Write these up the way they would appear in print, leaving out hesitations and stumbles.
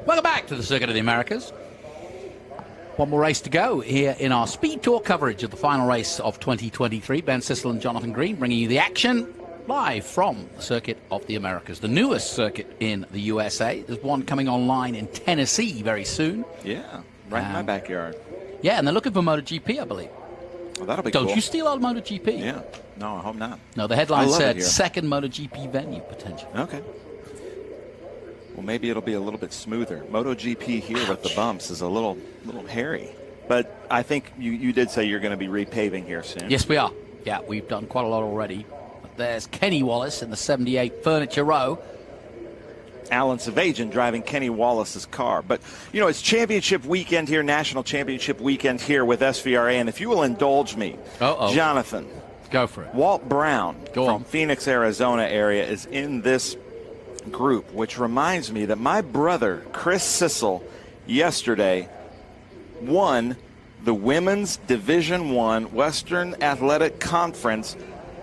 Welcome back to the Circuit of the Americas. One more race to go here in our Speed Tour coverage of the final race of 2023. Ben Sissel and Jonathan Green bringing you the action live from the Circuit of the Americas, the newest circuit in the USA. There's one coming online in Tennessee very soon. Yeah, right in my backyard. Yeah, and they're looking for MotoGP, I believe. Well, that'll be cool. Don't you steal our MotoGP? Yeah. No, I hope not. No, the headline said second MotoGP venue potential. Okay. Well, maybe it'll be a little bit smoother. MotoGP here with the bumps is a little hairy. But I think you did say you're going to be repaving here soon. Yes, we are. Yeah, we've done quite a lot already. But there's Kenny Wallace in the 78 Furniture Row. Alan Savajan driving Kenny Wallace's car. But, you know, it's championship weekend here, national championship weekend here with SVRA. And if you will indulge me, Jonathan. Go for it. Walt Brown from Phoenix, Arizona area is in this group, which reminds me that my brother, Chris Sissel, yesterday won the Women's Division I Western Athletic Conference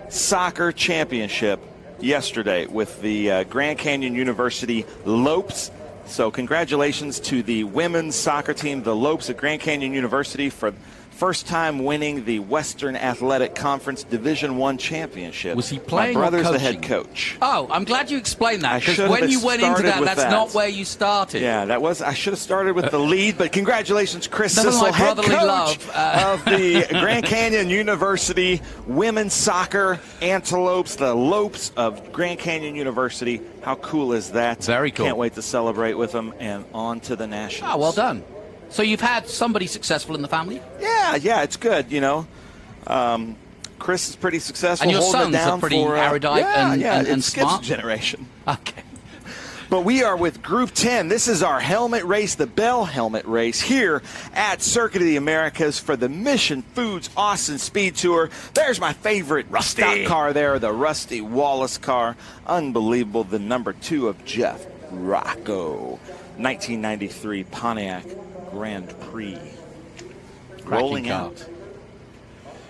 Soccer Championship yesterday with the Grand Canyon University Lopes. So congratulations to the women's soccer team, the Lopes at Grand Canyon University, for first time winning the Western Athletic Conference Division I championship. Was he playing My brother's or the coaching? head coach. Oh, I'm glad you explained that, because when you went into that, that's not where you started. Yeah, I should have started with the lead, but congratulations, Chris Sissel, head coach of the Grand Canyon University Women's Soccer Antelopes, the Lopes of Grand Canyon University. How cool is that? Very cool. Can't wait to celebrate with them and on to the Nationals. Oh, well done. So you've had somebody successful in the family? Yeah, it's good, you know. Chris is pretty successful. And your sons are pretty erudite and smart? Skip's generation. Okay. But we are with Group 10. This is our helmet race, the Bell Helmet Race, here at Circuit of the Americas for the Mission Foods Austin Speed Tour. There's my favorite stock car there, the Rusty Wallace car. Unbelievable, the number 2 of Jeff Rocco. 1993 Pontiac Grand Prix. Rolling out.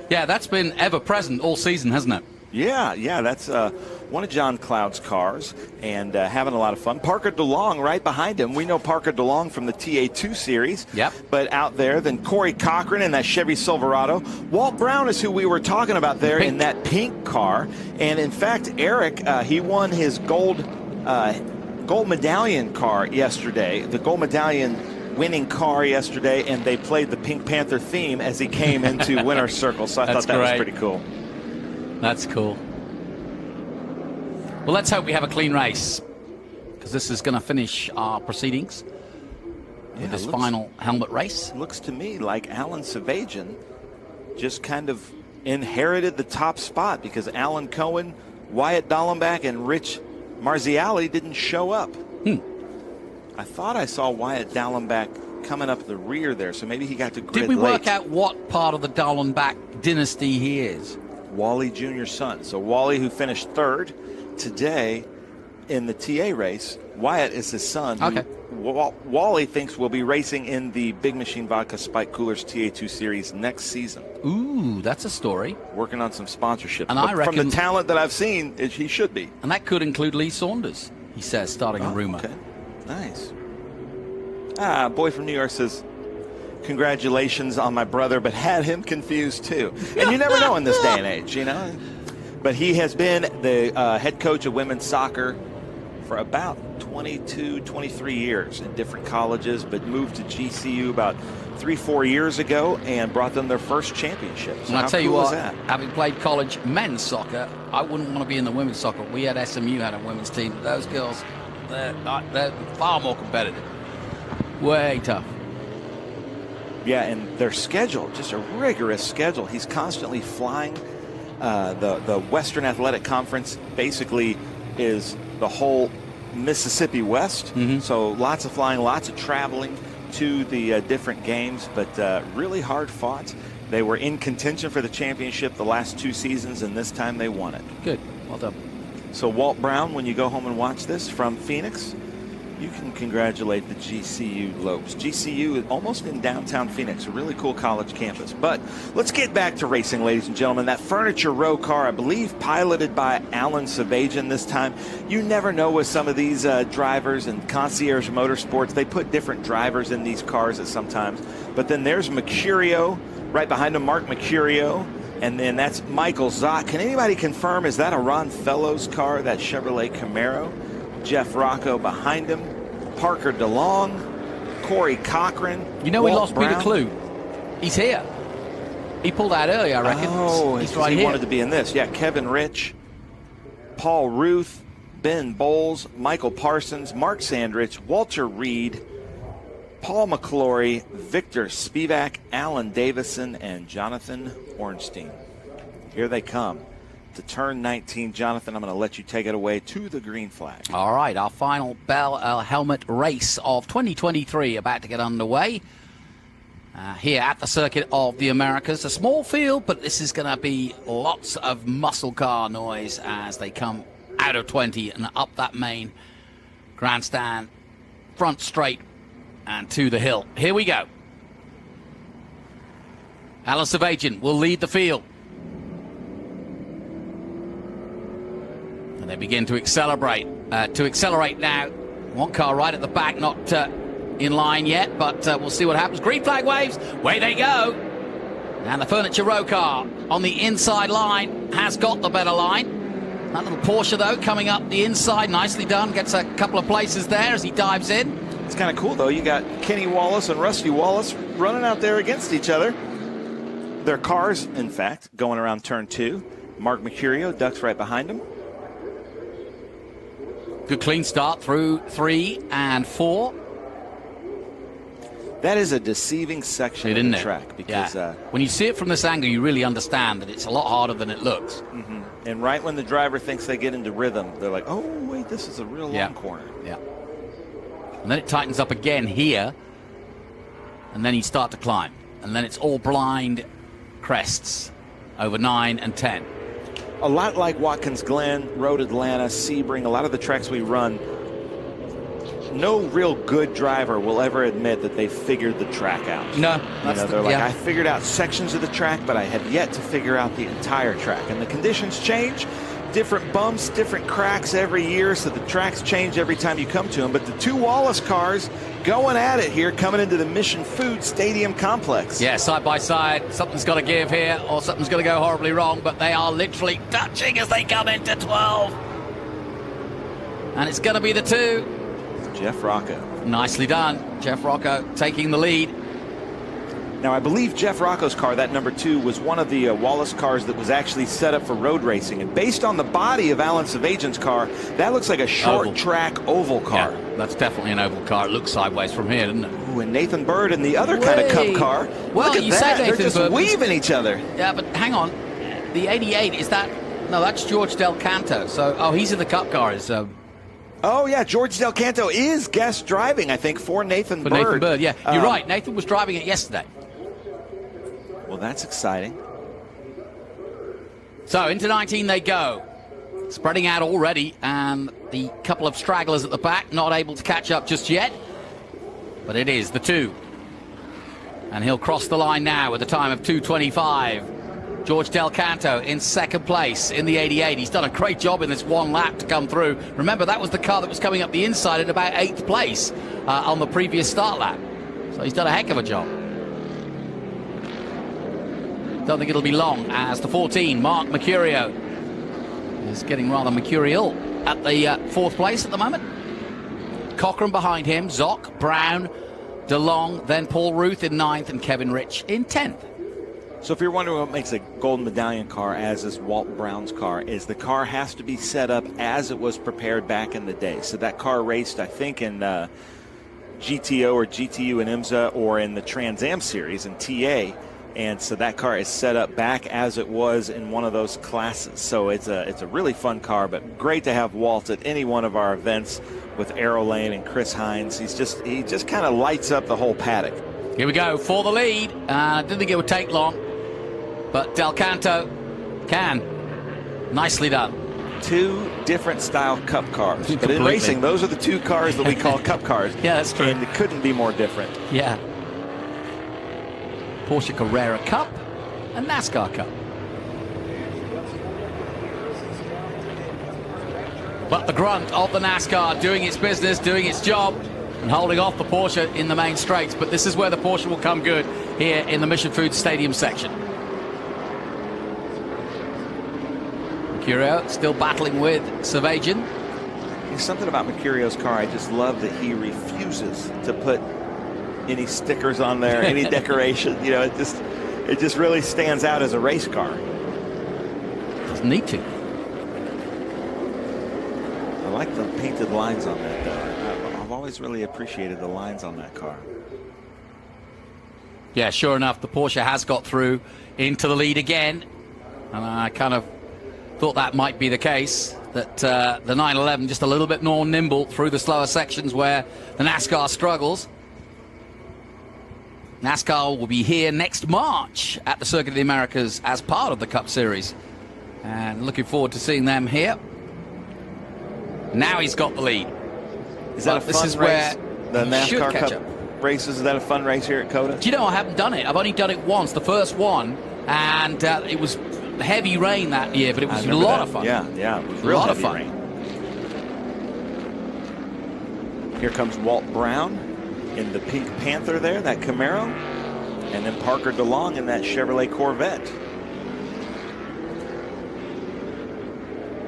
Yeah, that's been ever present all season, hasn't it? Yeah, that's one of John Cloud's cars, and having a lot of fun. Parker DeLong right behind him. We know Parker DeLong from the TA2 series. Yep. But out there, then Corey Cochran in that Chevy Silverado. Walt Brown is who we were talking about there in that pink car. And in fact, Eric, he won his gold medallion car yesterday. The gold medallion winning car yesterday, and they played the Pink Panther theme as he came into winner's circle. So I thought that was pretty cool. That's cool. Well, let's hope we have a clean race, because this is going to finish our proceedings with this final helmet race. Looks to me like Alan Savajan just kind of inherited the top spot, because Alan Cohen, Wyatt Dallenbach, and Rich Marziali didn't show up. I thought I saw Wyatt Dallenbach coming up the rear there, so maybe he got to grid late. Did we work out what part of the Dallenbach dynasty he is? Wally Jr.'s son. So Wally, who finished third today in the TA race, Wyatt is his son. Okay. Wally thinks will be racing in the Big Machine Vodka Spike Coolers TA2 series next season. Ooh, that's a story. Working on some sponsorships. And I reckon, from the talent that I've seen, he should be. And that could include Lee Saunders, he says, starting a rumor. Okay. Nice. Boy from New York says, congratulations on my brother, but had him confused too. And you never know in this day and age, you know. But he has been the head coach of women's soccer for about 22, 23 years in different colleges, but moved to GCU about 3-4 years ago and brought them their first championship. So and I'll tell you what, having played college men's soccer, I wouldn't want to be in the women's soccer. We had SMU had a women's team. Those girls, they're far more competitive. Way tough. Yeah, and their schedule, just a rigorous schedule. He's constantly flying. The Western Athletic Conference basically is the whole Mississippi West. So lots of flying, lots of traveling to the different games, but really hard fought. They were in contention for the championship the last 2 seasons, and this time they won it. Good. Well done. So Walt Brown, when you go home and watch this from Phoenix, You can congratulate the GCU Lopes. GCU is almost in downtown Phoenix, a really cool college campus. But let's get back to racing, ladies and gentlemen. That Furniture Row car, I believe piloted by Alan Savajan this time. You never know with some of these drivers and Concierge Motorsports. They put different drivers in these cars at sometimes. But then there's Mercurio, right behind him, Mark Mercurio. And then that's Michael Zott. Can anybody confirm, is that a Ron Fellows car, that Chevrolet Camaro? Jeff Rocco behind him, Parker DeLong, Corey Cochran. You know, we lost Peter Clue. He's here. He pulled out earlier, I reckon. Oh, he's right here. He wanted to be in this. Yeah, Kevin Rich, Paul Ruth, Ben Bowles, Michael Parsons, Mark Sandrich, Walter Reed, Paul McClory, Victor Spivak, Alan Davison, and Jonathan Ornstein. Here they come. To turn 19, Jonathan, I'm going to let you take it away to the green flag. All right, our final Bell Helmet race of 2023 about to get underway here at the Circuit of the Americas. A small field, but this is going to be lots of muscle car noise as they come out of 20 and up that main grandstand, front straight and to the hill. Here we go. Alan Savajan will lead the field. They begin to accelerate now. One car right at the back, not in line yet, but we'll see what happens. Green flag waves, away they go. And the Furniture Row car on the inside line has got the better line. That little Porsche, though, coming up the inside, nicely done. Gets a couple of places there as he dives in. It's kind of cool, though. You got Kenny Wallace and Rusty Wallace running out there against each other. Their cars, in fact, going around turn 2. Mark Mercurio ducks right behind him. Good clean start through 3 and 4. That is a deceiving section of the track. Because when you see it from this angle, you really understand that it's a lot harder than it looks. Mm-hmm. And right when the driver thinks they get into rhythm, they're like, oh, wait, this is a real long corner. Yeah. And then it tightens up again here. And then you start to climb. And then it's all blind crests over 9 and 10. A lot like Watkins Glen, Road Atlanta, Sebring, a lot of the tracks we run, no real good driver will ever admit that they figured the track out. No. They're like, I figured out sections of the track, but I have yet to figure out the entire track. And the conditions change, different bumps, different cracks every year, so the tracks change every time you come to them. But the two Wallace cars going at it here, coming into the Mission Food Stadium complex. Yeah, side by side. Something's got to give here, or something's going to go horribly wrong, but they are literally touching as they come into 12. And it's going to be the 2. Jeff Rocco. Nicely done. Jeff Rocco taking the lead. Now, I believe Jeff Rocco's car, that number 2, was one of the Wallace cars that was actually set up for road racing. And based on the body of Alan Savajan's car, that looks like a short track oval car. Yeah, that's definitely an oval car. It looks sideways from here, doesn't it? Ooh, and Nathan Bird in the other kind of Cup car. Well, look at you that. say Nathan They're just Bird, weaving each other. Yeah, but hang on. The 88, is that... No, that's George Del Canto. So, he's in the Cup car. Oh, yeah, George Del Canto is guest driving, I think, for Nathan Bird. Nathan Bird, yeah. You're right. Nathan was driving it yesterday. Well, that's exciting. So into 19 they go. Spreading out already, and the couple of stragglers at the back not able to catch up just yet. But it is the 2. And he'll cross the line now with a time of 2:25. George Del Canto in second place in the 88. He's done a great job in this one lap to come through. Remember, that was the car that was coming up the inside at about 8th place on the previous start lap. So he's done a heck of a job. Don't think it'll be long as the 14, Mark Mercurio, is getting rather mercurial at the 4th place at the moment. Cochran behind him, Zock, Brown, DeLong, then Paul Ruth in 9th and Kevin Rich in 10th. So if you're wondering what makes a golden medallion car, as is Walt Brown's car, is the car has to be set up as it was prepared back in the day. So that car raced, I think, in GTO or GTU in IMSA or in the Trans Am series in TA. And so that car is set up back as it was in one of those classes. So it's a really fun car, but great to have Walt at any one of our events with Arrow Lane and Chris Hines. He just kind of lights up the whole paddock. Here we go for the lead. Didn't think it would take long, but Del Canto can. Nicely done. two different style Cup cars. But in Completely. racing, those are the two cars that we call Cup cars. Yeah, that's true. And it couldn't be more different. Yeah. Porsche Carrera Cup and NASCAR Cup. But the grunt of the NASCAR doing its business, doing its job, and holding off the Porsche in the main straights. But this is where the Porsche will come good here in the Mission Foods Stadium section. Mercurio still battling with Savagian. There's something about Mercurio's car. I just love that he refuses to put any stickers on there, any decoration. You know, it just really stands out as a race car. Doesn't need to. I like the painted lines on that, though. I've always really appreciated the lines on that car. Yeah, sure enough, the Porsche has got through into the lead again. And I kind of thought that might be the case, that the 911 just a little bit more nimble through the slower sections where the NASCAR struggles. NASCAR will be here next March at the Circuit of the Americas as part of the Cup Series. And looking forward to seeing them here. Now he's got the lead. Is that a fun race? Where the NASCAR catch Cup up. races, is that a fun race here at COTA? Do you know, I haven't done it. I've only done it once, the first one, and it was heavy rain that year, but it was a lot of fun. Yeah, it was real heavy rain. Here comes Walt Brown in the Pink Panther there, that Camaro, and then Parker DeLong in that Chevrolet Corvette.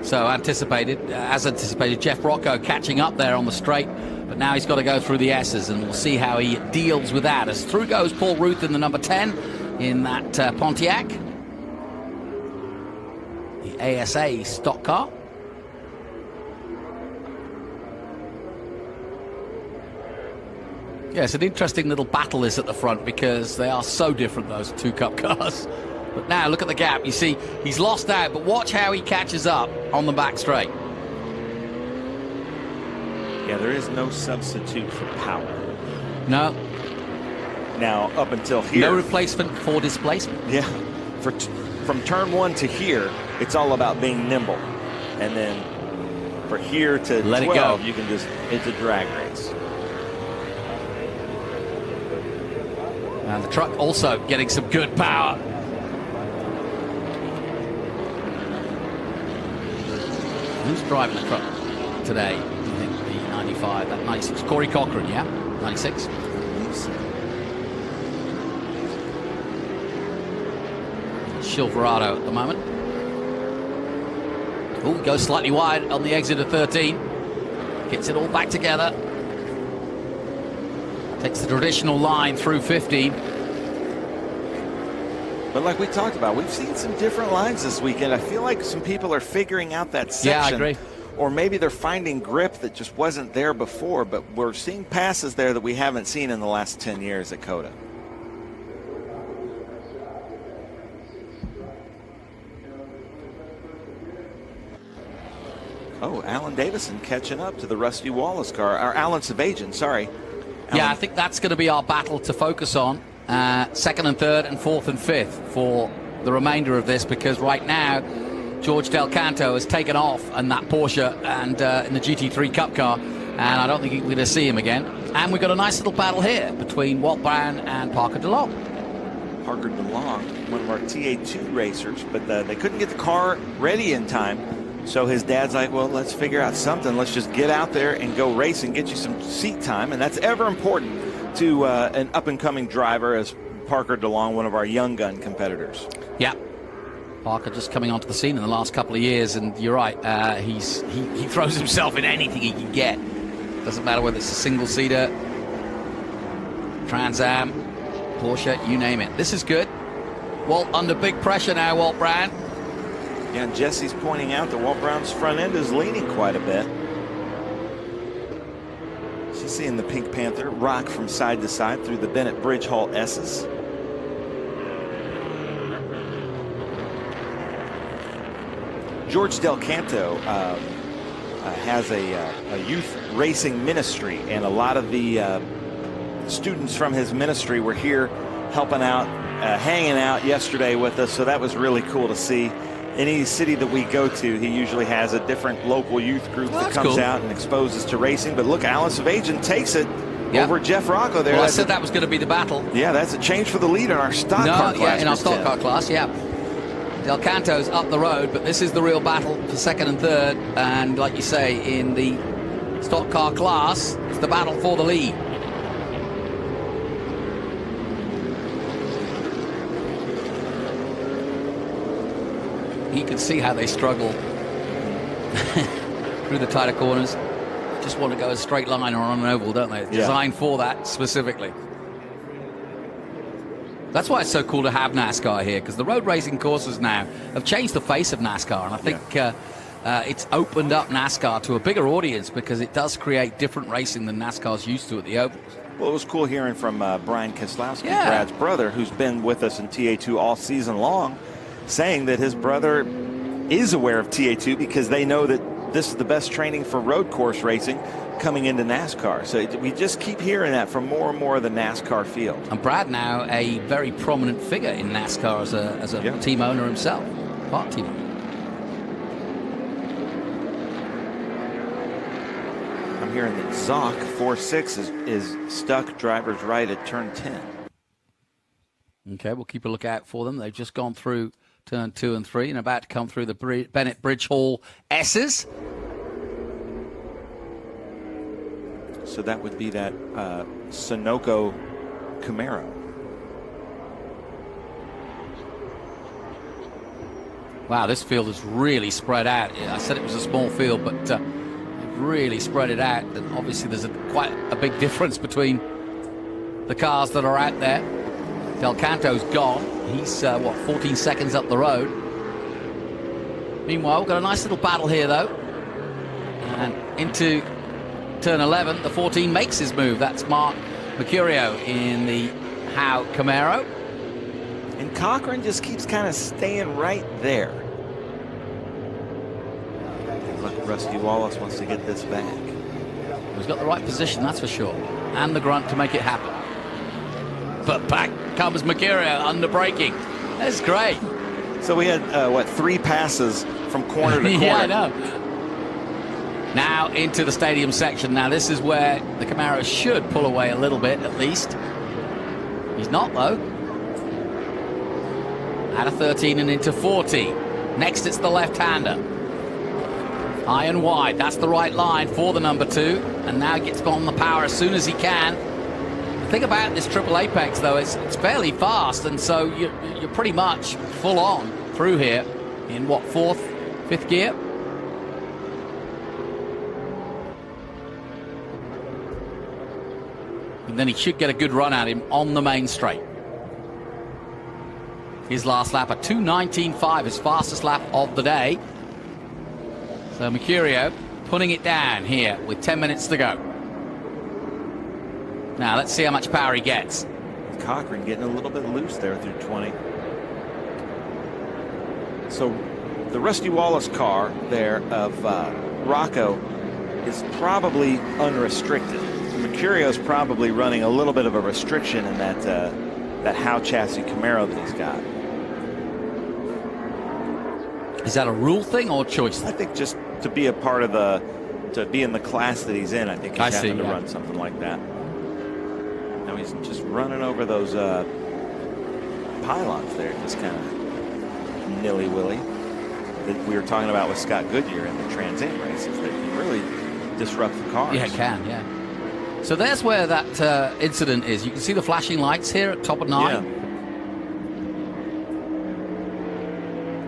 So as anticipated, Jeff Rocco catching up there on the straight, but now he's got to go through the S's, and we'll see how he deals with that. As through goes Paul Ruth in the number 10 in that Pontiac, the ASA stock car. Yeah, it's an interesting little battle this at the front because they are so different, those two Cup cars. But now look at the gap. You see he's lost out, but watch how he catches up on the back straight. Yeah, there is no substitute for power. No. Now, up until here. No replacement for displacement. Yeah. From turn 1 to here, it's all about being nimble. And then for here to let 12, it go. You can just, it's a drag race. And the truck also getting some good power. Who's driving the truck today? I think the 95, that 96. Corey Cochran, yeah? 96? Silverado at the moment. Oh, goes slightly wide on the exit of 13. Gets it all back together. Takes the traditional line through 15. But like we talked about, we've seen some different lines this weekend. I feel like some people are figuring out that section. Yeah, I agree. Or maybe they're finding grip that just wasn't there before, but we're seeing passes there that we haven't seen in the last 10 years at COTA. Oh, Alan Davison catching up to the Rusty Wallace car, or Alan Savagian, sorry. Yeah, I think that's going to be our battle to focus on. Second and third and fourth and fifth for the remainder of this, because right now George Del Canto has taken off in that Porsche and in the GT3 Cup car, and I don't think we're going to see him again. And we've got a nice little battle here between Walt Brown and Parker DeLong. Parker DeLong, one of our TA2 racers, but they couldn't get the car ready in time. So his dad's like, well, let's figure out something. Let's just get out there and go race and get you some seat time. And that's ever important to an up-and-coming driver as Parker DeLong, one of our young gun competitors. Yeah. Parker just coming onto the scene in the last couple of years, and you're right, he throws himself in anything he can get. Doesn't matter whether it's a single-seater, Trans Am, Porsche, you name it. This is good. Walt under big pressure now, Walt Brown. Yeah, and Jesse's pointing out that Walt Brown's front end is leaning quite a bit. She's seeing the Pink Panther rock from side to side through the Bennett Bridge Hall S's. George Del Canto has a youth racing ministry, and a lot of the students from his ministry were here helping out, hanging out yesterday with us, so that was really cool to see. any city that we go to, he usually has a different local youth group that comes out and exposes to racing. But look, Alan Savajian takes it over Jeff Rocco there. Well, I said that was going to be the battle. Yeah, that's a change for the lead in our stock car class. Yeah, in our stock car class, Del Canto's up the road, but this is the real battle for second and third. And like you say, in the stock car class, it's the battle for the lead. You can see how they struggle through the tighter corners. Just want to go a straight line or on an oval, don't they? Designed for that specifically. That's why it's so cool to have NASCAR here, because the road racing courses now have changed the face of NASCAR, and I think it's opened up NASCAR to a bigger audience because it does create different racing than NASCAR's used to at the ovals. Well, it was cool hearing from Brian Keselowski, Brad's brother, who's been with us in TA2 all season long, saying that his brother is aware of TA2 because they know that this is the best training for road course racing coming into NASCAR. So we just keep hearing that from more and more of the NASCAR field. And Brad now a very prominent figure in NASCAR as a team owner himself, part team owner. I'm hearing that Zoc 4.6 is stuck driver's right at turn 10. Okay, we'll keep a lookout for them. They've just gone through turn 2 and 3 and about to come through the Bennett Bridge Hall S's. So that would be that Sunoco Camaro. Wow, this field is really spread out. I said it was a small field, but they've really spread it out. And obviously there's quite a big difference between the cars that are out there. Del Canto's gone. He's, 14 seconds up the road. Meanwhile, we've got a nice little battle here, though. And into turn 11, the 14 makes his move. That's Mark Mercurio in the Howe Camaro. And Cochran just keeps kind of staying right there. Look, Rusty Wallace wants to get this back. He's got the right position, that's for sure. And the grunt to make it happen. But back comes Mercurio under braking. That's great. So we had, 3 passes from corner to corner. Yeah, I know. Now into the stadium section. Now this is where the Camaro should pull away a little bit at least. He's not, though. Out of 13 and into 40. Next it's the left-hander. High and wide. That's the right line for the number 2. And now he gets on the power as soon as he can. The thing about this triple apex, though, it's fairly fast, and so you're pretty much full on through here in what, 4th, 5th gear? And then he should get a good run at him on the main straight. His last lap, a 2:19.5, his fastest lap of the day. So Mercurio putting it down here with 10 minutes to go. Now let's see how much power he gets. Cochran getting a little bit loose there through 20. So the Rusty Wallace car there of Rocco is probably unrestricted. Mercurio's probably running a little bit of a restriction in that Howe chassis Camaro that he's got. Is that a rule thing or choice? I think just to be a part of to be in the class that he's in, I think he's having to run something like that. Now he's just running over those pylons there, just kind of nilly-willy. That we were talking about with Scott Goodyear in the Trans Am races, that can really disrupt the cars. Yeah, it can, yeah. So there's where that incident is. You can see the flashing lights here at top of 9. Yeah.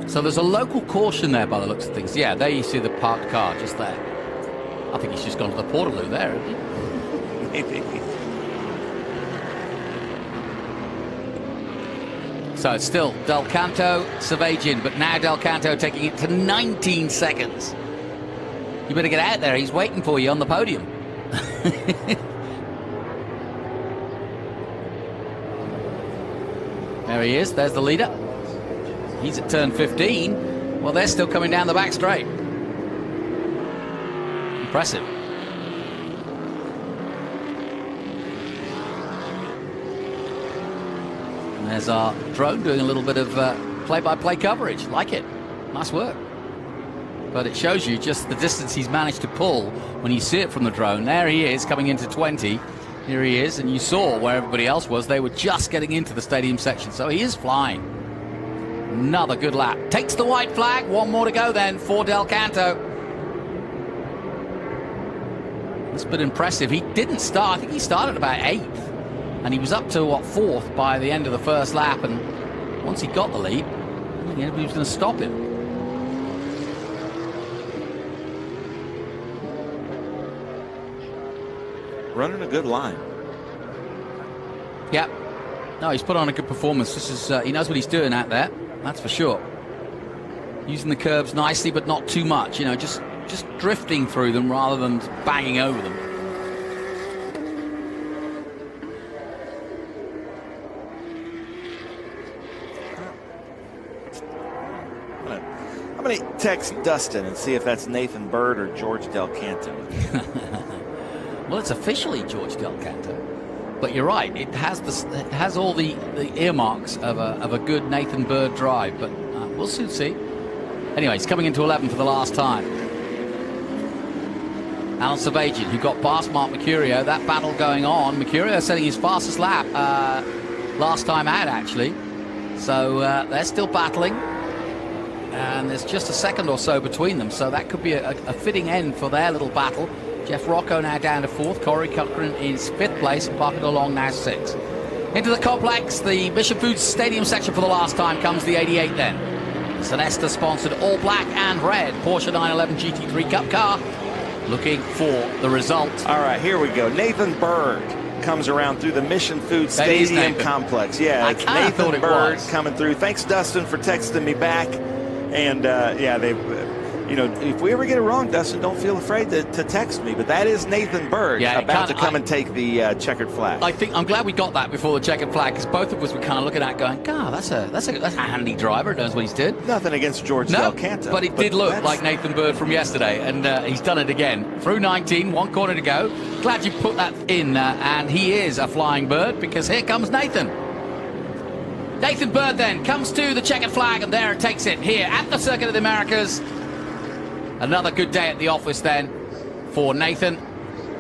So there's a local caution there by the looks of things. Yeah, there you see the parked car just there. I think he's just gone to the Portaloo there, isn't he? Maybe. So it's still Del Canto, Savajian, but now Del Canto taking it to 19 seconds. You better get out there. He's waiting for you on the podium. There he is. There's the leader. He's at turn 15. Well, they're still coming down the back straight. Impressive. And there's our drone doing a little bit of play-by-play coverage. Like it. Nice work. But it shows you just the distance he's managed to pull when you see it from the drone. There he is, coming into 20. Here he is, and you saw where everybody else was. They were just getting into the stadium section, so he is flying. Another good lap. Takes the white flag. One more to go then for Del Canto. It's been impressive. He didn't start. I think he started about 8th. And he was up to, what, 4th by the end of the first lap. And once he got the lead, I think anybody was going to stop him. Running a good line. Yeah. No, he's put on a good performance. This is he knows what he's doing out there. That's for sure. Using the curbs nicely, but not too much. You know, just drifting through them rather than banging over them. I'm going to text Dustin and see if that's Nathan Bird or George Del Canto. Well, it's officially George Del Canto, but you're right. It has all the earmarks of a good Nathan Bird drive, but we'll soon see. Anyway, he's coming into 11 for the last time. Alan Savagian, who got past Mark Mercurio. That battle going on. Mercurio setting his fastest lap last time out, actually. So they're still battling. And there's just a second or so between them. So that could be a fitting end for their little battle. Jeff Rocco now down to 4th. Corey Cochran is 5th place. And Parker DeLong now 6th. Into the complex, the Bishop Foods Stadium section for the last time comes the 88 then. Sonesta sponsored all black and red Porsche 911 GT3 Cup car. Looking for the result. All right, here we go. Nathan Bird comes around through the Mission Food Stadium complex. Yeah, it's Nathan Bird coming through. Thanks, Dustin, for texting me back. And yeah, they, you know, if we ever get it wrong, Dustin, don't feel afraid to text me. But that is Nathan Bird about to come and take the checkered flag. I think I'm glad we got that before the checkered flag, because both of us were kind of looking at it going, God, that's a handy driver. Knows what he's doing. Nothing against George Del Canto. But it did look like Nathan Bird from yesterday, and he's done it again. Through 19, 1 corner to go. Glad you put that in, and he is a flying bird, because here comes Nathan. Nathan Bird then comes to the checkered flag, and there it takes it here at the Circuit of the Americas. Another good day at the office then for Nathan.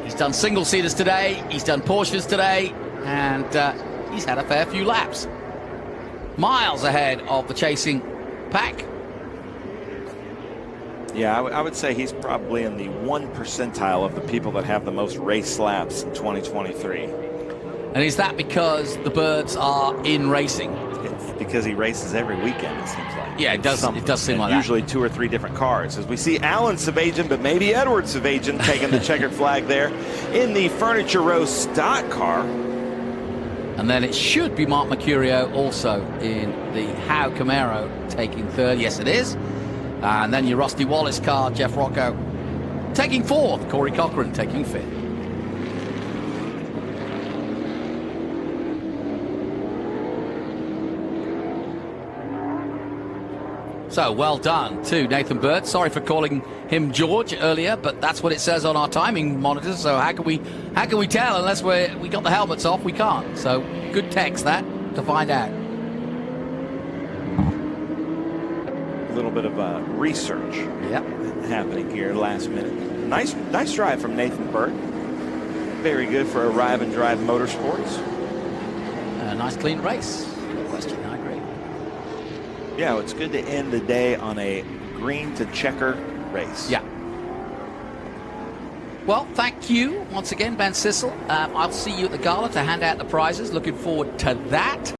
He's done single-seaters today, he's done Porsches today, and he's had a fair few laps. Miles ahead of the chasing pack. Yeah, I would say he's probably in the 1 percentile of the people that have the most race laps in 2023. And is that because the birds are in racing? It's because he races every weekend, it seems like. Yeah, it does seem like that. Usually 2 or 3 different cars. As we see Alan Savagian, but maybe Edward Savagian taking the checkered flag there in the Furniture Row stock car. And then it should be Mark Mercurio also in the Howe Camaro taking 3rd. Yes, it is. And then your Rusty Wallace car, Jeff Rocco, taking 4th. Corey Cochran taking 5th. So well done to Nathan Bird. Sorry for calling him George earlier, but that's what it says on our timing monitors. So how can we tell unless we got the helmets off? We can't. So good text that to find out. A little bit of research happening here last minute. Nice drive from Nathan Bird. Very good for Arrive and Drive Motorsports. A nice clean race. No question. I agree. Yeah, it's good to end the day on a green to checker race. Yeah. Well, thank you once again, Ben Sissel. I'll see you at the gala to hand out the prizes. Looking forward to that.